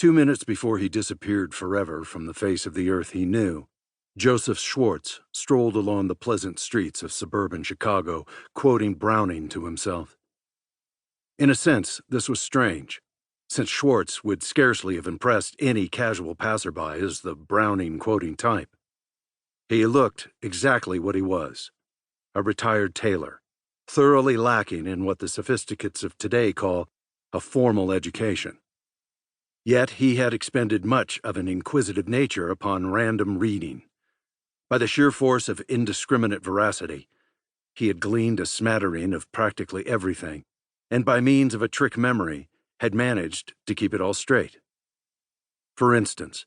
2 minutes before he disappeared forever from the face of the earth he knew, Joseph Schwartz strolled along the pleasant streets of suburban Chicago, quoting Browning to himself. In a sense, this was strange, since Schwartz would scarcely have impressed any casual passerby as the Browning-quoting type. He looked exactly what he was, a retired tailor, thoroughly lacking in what the sophisticates of today call a formal education. Yet he had expended much of an inquisitive nature upon random reading. By the sheer force of indiscriminate veracity, he had gleaned a smattering of practically everything, and by means of a trick memory, had managed to keep it all straight. For instance,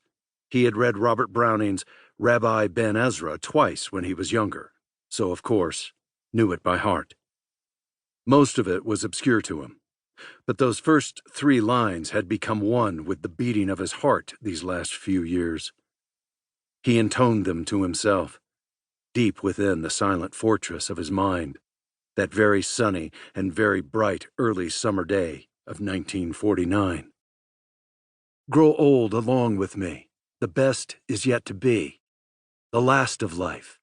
he had read Robert Browning's Rabbi Ben Ezra twice when he was younger, so of course, knew it by heart. Most of it was obscure to him, but those first 3 lines had become one with the beating of his heart these last few years. He intoned them to himself, deep within the silent fortress of his mind, that very sunny and very bright early summer day of 1949. Grow old along with me, the best is yet to be, the last of life,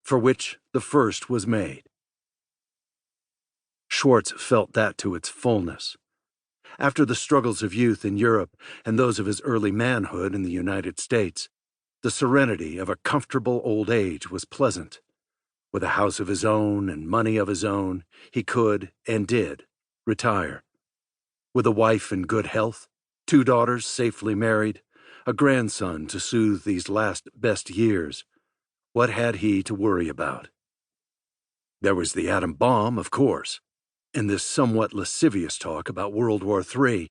for which the first was made. Schwartz felt that to its fullness. After the struggles of youth in Europe and those of his early manhood in the United States, the serenity of a comfortable old age was pleasant. With a house of his own and money of his own, he could, and did, retire. With a wife in good health, 2 daughters safely married, a grandson to soothe these last best years, what had he to worry about? There was the atom bomb, of course, and this somewhat lascivious talk about World War III,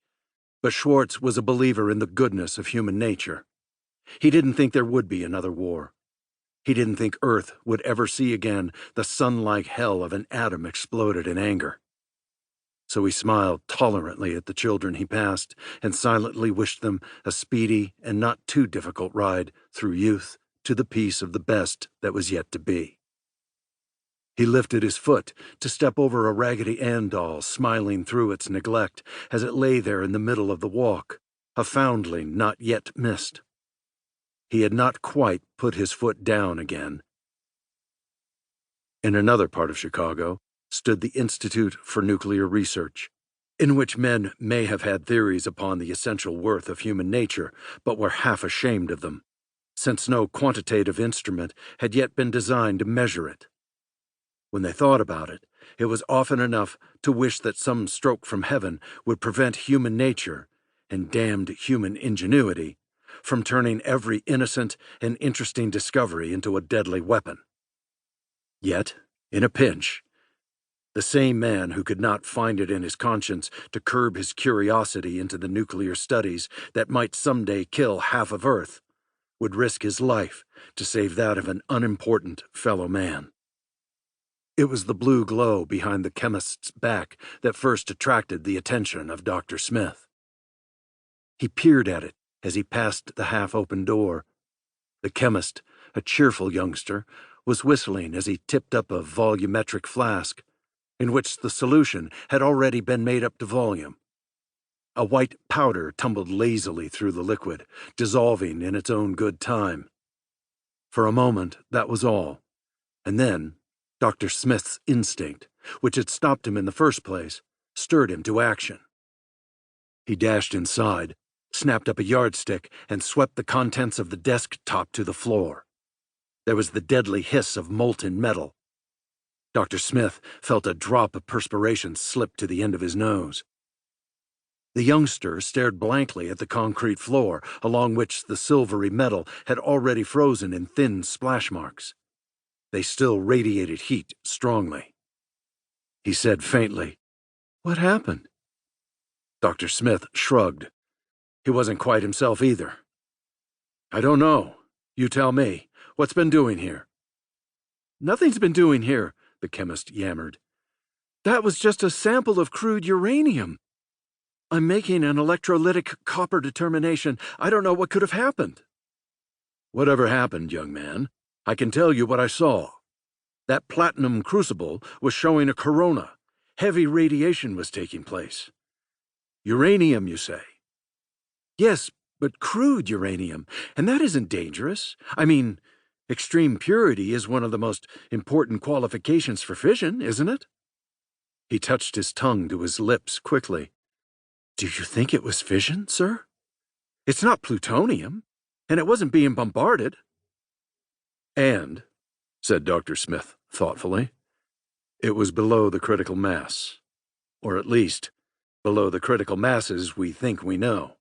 but Schwartz was a believer in the goodness of human nature. He didn't think there would be another war. He didn't think Earth would ever see again the sun-like hell of an atom exploded in anger. So he smiled tolerantly at the children he passed and silently wished them a speedy and not too difficult ride through youth to the peace of the best that was yet to be. He lifted his foot to step over a Raggedy Ann doll smiling through its neglect as it lay there in the middle of the walk, a foundling not yet missed. He had not quite put his foot down again. In another part of Chicago stood the Institute for Nuclear Research, in which men may have had theories upon the essential worth of human nature, but were half ashamed of them, since no quantitative instrument had yet been designed to measure it. When they thought about it, it was often enough to wish that some stroke from heaven would prevent human nature, and damned human ingenuity, from turning every innocent and interesting discovery into a deadly weapon. Yet, in a pinch, the same man who could not find it in his conscience to curb his curiosity into the nuclear studies that might someday kill half of Earth would risk his life to save that of an unimportant fellow man. It was the blue glow behind the chemist's back that first attracted the attention of Dr. Smith. He peered at it as he passed the half-open door. The chemist, a cheerful youngster, was whistling as he tipped up a volumetric flask, in which the solution had already been made up to volume. A white powder tumbled lazily through the liquid, dissolving in its own good time. For a moment, that was all, and then Dr. Smith's instinct, which had stopped him in the first place, stirred him to action. He dashed inside, snapped up a yardstick, and swept the contents of the desktop to the floor. There was the deadly hiss of molten metal. Dr. Smith felt a drop of perspiration slip to the end of his nose. The youngster stared blankly at the concrete floor, along which the silvery metal had already frozen in thin splash marks. They still radiated heat strongly. He said faintly, "What happened?" Dr. Smith shrugged. He wasn't quite himself either. "I don't know. You tell me. What's been doing here?" "Nothing's been doing here," the chemist yammered. "That was just a sample of crude uranium. I'm making an electrolytic copper determination. I don't know what could have happened." "Whatever happened, young man, I can tell you what I saw. That platinum crucible was showing a corona. Heavy radiation was taking place." "Uranium, you say?" "Yes, but crude uranium, and that isn't dangerous. I mean, extreme purity is one of the most important qualifications for fission, isn't it? He touched his tongue to his lips quickly. Do you think it was fission, sir? It's not plutonium, and it wasn't being bombarded. And, said Dr. Smith thoughtfully, it was below the critical mass. Or at least, below the critical masses we think we know.